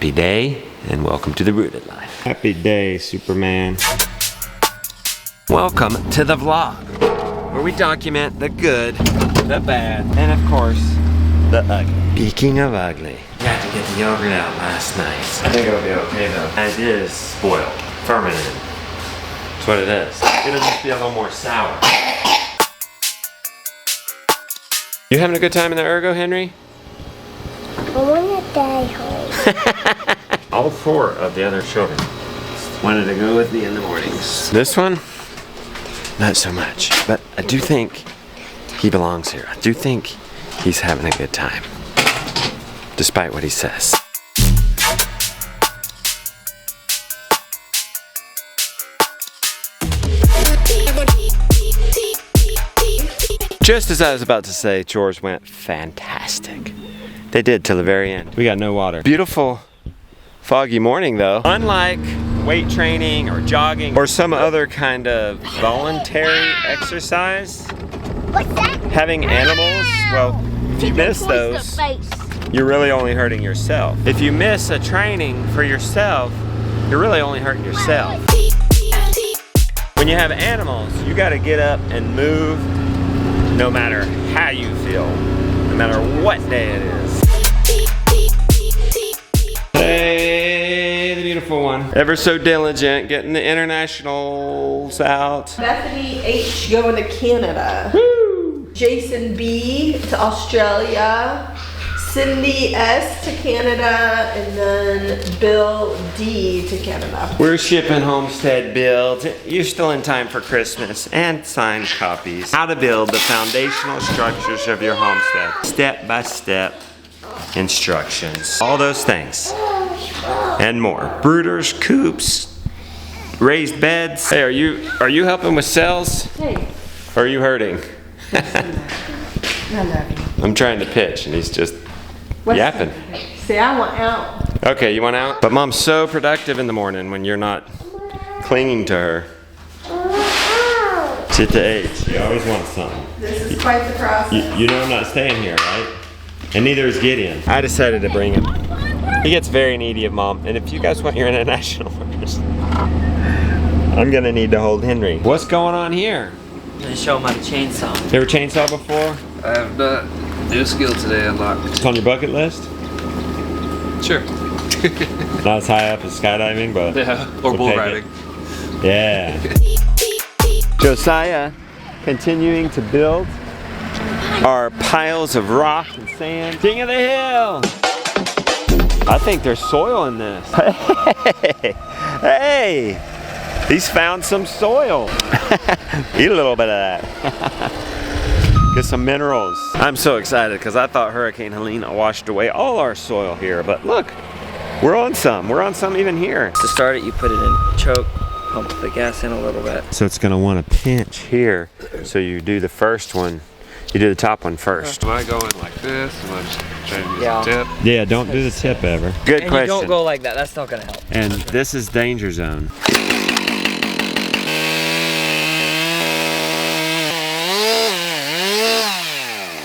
Happy day, and welcome to the Rooted Life. Happy day, Superman. Welcome to the vlog, where we document the good, the bad, and of course, the ugly. Speaking of ugly, got to get the yogurt out last night. I think it'll be okay though. It is spoiled, fermented. That's what it is. It'll just be a little more sour. You having a good time in the ergo, Henry? I want to die home. All four of the other children wanted to go with me in the mornings. This one, not so much, but I do think he belongs here. I do think he's having a good time, despite what he says. Just as I was about to say, chores went fantastic. They did till the very end. We got no water. Beautiful foggy morning though. Unlike weight training or jogging or some other kind of voluntary exercise, What's that? having animals, well, if you miss those, you're really only hurting yourself. If you miss a training for yourself, you're really only hurting yourself. When you have animals, you gotta get up and move no matter how you feel, no matter what day it is. Hey, the beautiful one. Ever so diligent, getting the internationals out. Bethany H going to Canada. Woo! Jason B to Australia. Cindy S to Canada, and then Bill D to Canada. We're shipping Homestead builds. You're still in time for Christmas and signed copies. How to build the foundational structures of your homestead. Step-by-step instructions. All those things and more. Brooders, coops, raised beds. Hey, are you helping with cells? Hey. Or are you hurting? No. I'm trying to pitch and he's just yapping. See, I want out. Okay, you want out? But mom's so productive in the morning when you're not clinging to her. She's at the age. You always want something. This is quite the process. You know I'm not staying here, right? And neither is Gideon. I decided to bring him. He gets very needy of mom. And if you guys want your international orders, I'm gonna need to hold Henry. What's going on here? I'm gonna show him how to chainsaw. You ever chainsaw before? I have not. New skill today unlocked. It's on your bucket list? Sure. Not as high up as skydiving, but Yeah, or we'll bull take riding. it. Yeah. Josiah continuing to build our piles of rock and sand. King of the hill! I think there's soil in this. Hey! Hey! He's found some soil. Eat a little bit of that. Get some minerals. I'm so excited because I thought Hurricane Helene washed away all our soil here, but look, we're on some. We're on some even here. To start it, you put it in choke, pump the gas in a little bit. So it's gonna want to pinch here. So you do the first one. You do the top one first. Am I going like this? Am I just trying to use Yeah. the tip? Yeah, don't do the tip ever. Good And question. you don't go like that, that's not gonna help. And this is danger zone.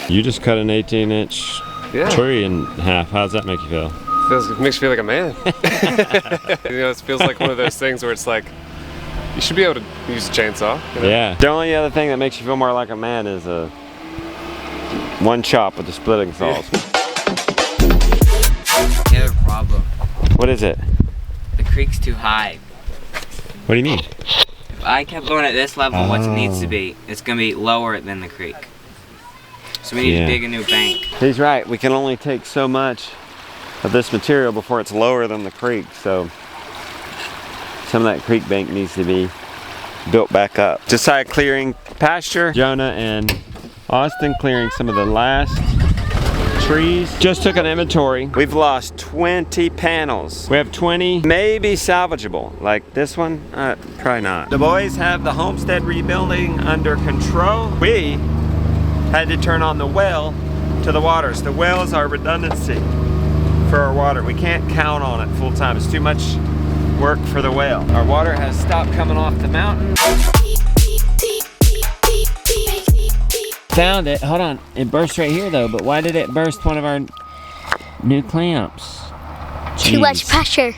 You just cut an 18-inch Yeah. tree in half. How does that make you feel? It makes me feel like a man. You know, it feels like one of those things where it's like, you should be able to use a chainsaw. You know? Yeah. The only other thing that makes you feel more like a man is one chop with the splitting saws. You have a problem. What is it? The creek's too high. What do you mean? If I kept going at this level, what it needs to be, it's gonna be lower than the creek. So we need to dig a new bank. He's right. We can only take so much of this material before it's lower than the creek. So some of that creek bank needs to be built back up. Josiah clearing pasture. Jonah and Austin clearing some of the last trees. Just took an inventory. We've lost 20 panels. We have 20 maybe salvageable. Like this one, probably not. The boys have the homestead rebuilding under control. We had to turn on the well to the waters. The well is our redundancy for our water. We can't count on it full time. It's too much work for the well. Our water has stopped coming off the mountain. Found it. Hold on. It burst right here though, but why did it burst one of our new clamps? Too much Jeez. pressure.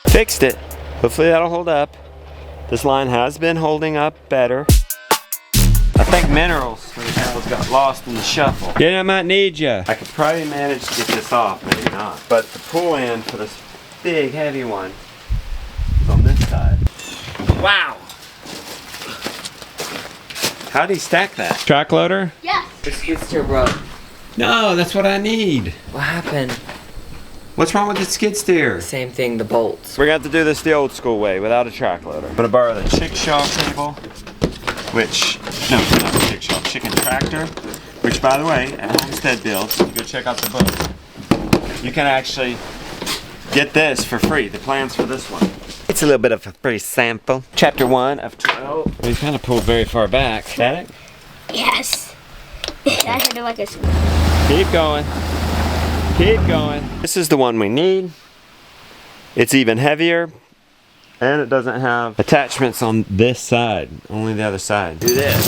Fixed it. Hopefully that'll hold up. This line has been holding up better. I think minerals for the cows got lost in the shuffle. Yeah, I might need you. I could probably manage to get this off, maybe not. But the pull in for this big heavy one is on this side. Wow. How'd he stack that? Track loader? Yes. The skid steer broke. No, that's what I need. What happened? What's wrong with the skid steer? Same thing, the bolts. We're gonna have to do this the old school way without a track loader. I'm gonna borrow the chickshaw cable, chicken tractor, which by the way, at Homestead Builds, you go check out the book. You can actually get this for free, the plans for this one. It's a little bit of a free sample. Chapter 1 of 12. We kind of pulled very far back. Static? Yes. I heard it like a. Keep going. Keep going. This is the one we need. It's even heavier. And it doesn't have attachments on this side. Only the other side. Do this.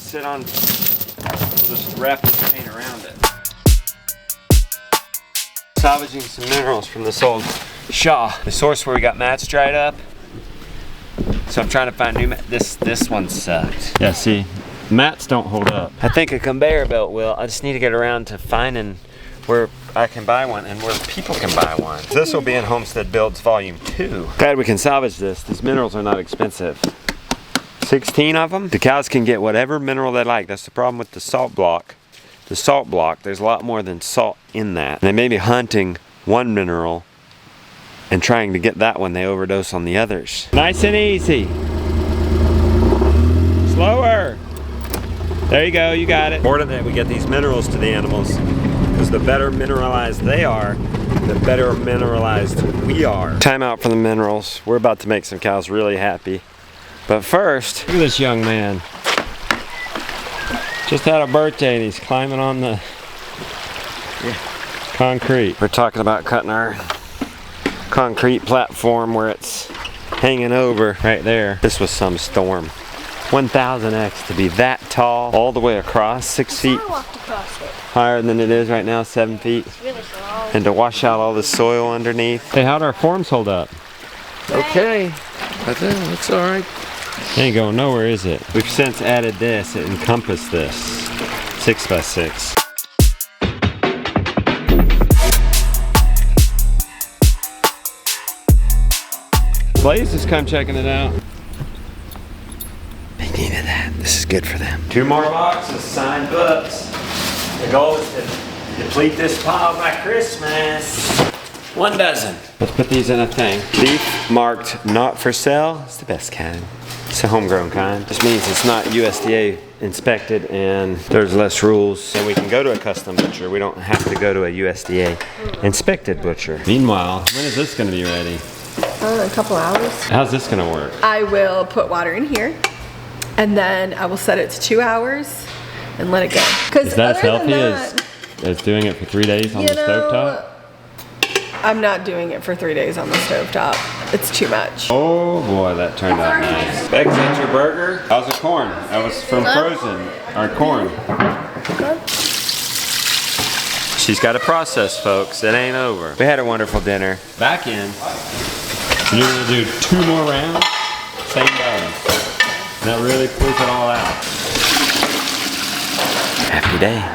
Sit on. We'll just wrap this paint around it. Salvaging some minerals from this old Shaw. The source where we got mats dried up. So I'm trying to find new mats. This one sucked. Yeah, see, mats don't hold up. I think a conveyor belt will. I just need to get around to finding where I can buy one and where people can buy one. This will be in Homestead Builds Volume 2. Glad we can salvage this. These minerals are not expensive. 16 of them. The cows can get whatever mineral they like. That's the problem with the salt block. The salt block, there's a lot more than salt in that. They may be hunting one mineral and trying to get that one, they overdose on the others. Nice and easy. Slower. There you go, you got it. Important that we get these minerals to the animals, because the better mineralized they are, the better mineralized we are. Time out for the minerals. We're about to make some cows really happy. But first, look at this young man. Just had a birthday and he's climbing on the concrete. We're talking about cutting our concrete platform where it's hanging over right there. This was some storm. 1000x to be that tall all the way across, 6 feet I walked across it. higher than it is right now, 7 feet. It's really long. And to wash out all the soil underneath. Hey, how'd our forms hold up? Okay. I think that's all right. Ain't going nowhere, is it? We've since added this, it encompassed this. 6x6. Blaze has come checking it out. They needed that. This is good for them. 2 more boxes, signed books. The goal is to deplete this pile by Christmas. 1 dozen. Let's put these in a thing. Beef marked not for sale. It's the best kind. It's a homegrown kind. Just means it's not USDA inspected and there's less rules. And we can go to a custom butcher. We don't have to go to a USDA inspected butcher. Meanwhile, when is this going to be ready? A couple hours. How's this going to work? I will put water in here, and then I will set it to 2 hours and let it go. Is that as healthy as doing it for 3 days on the stovetop? I'm not doing it for 3 days on the stovetop. It's too much. Oh boy, that turned out nice. Bex, that's your burger? How's the corn? That was from Frozen. Our corn. Good. She's got a process, folks. It ain't over. We had a wonderful dinner. Back in. You're gonna do 2 more rounds? Same buttons. That really pulls it all out. Happy day.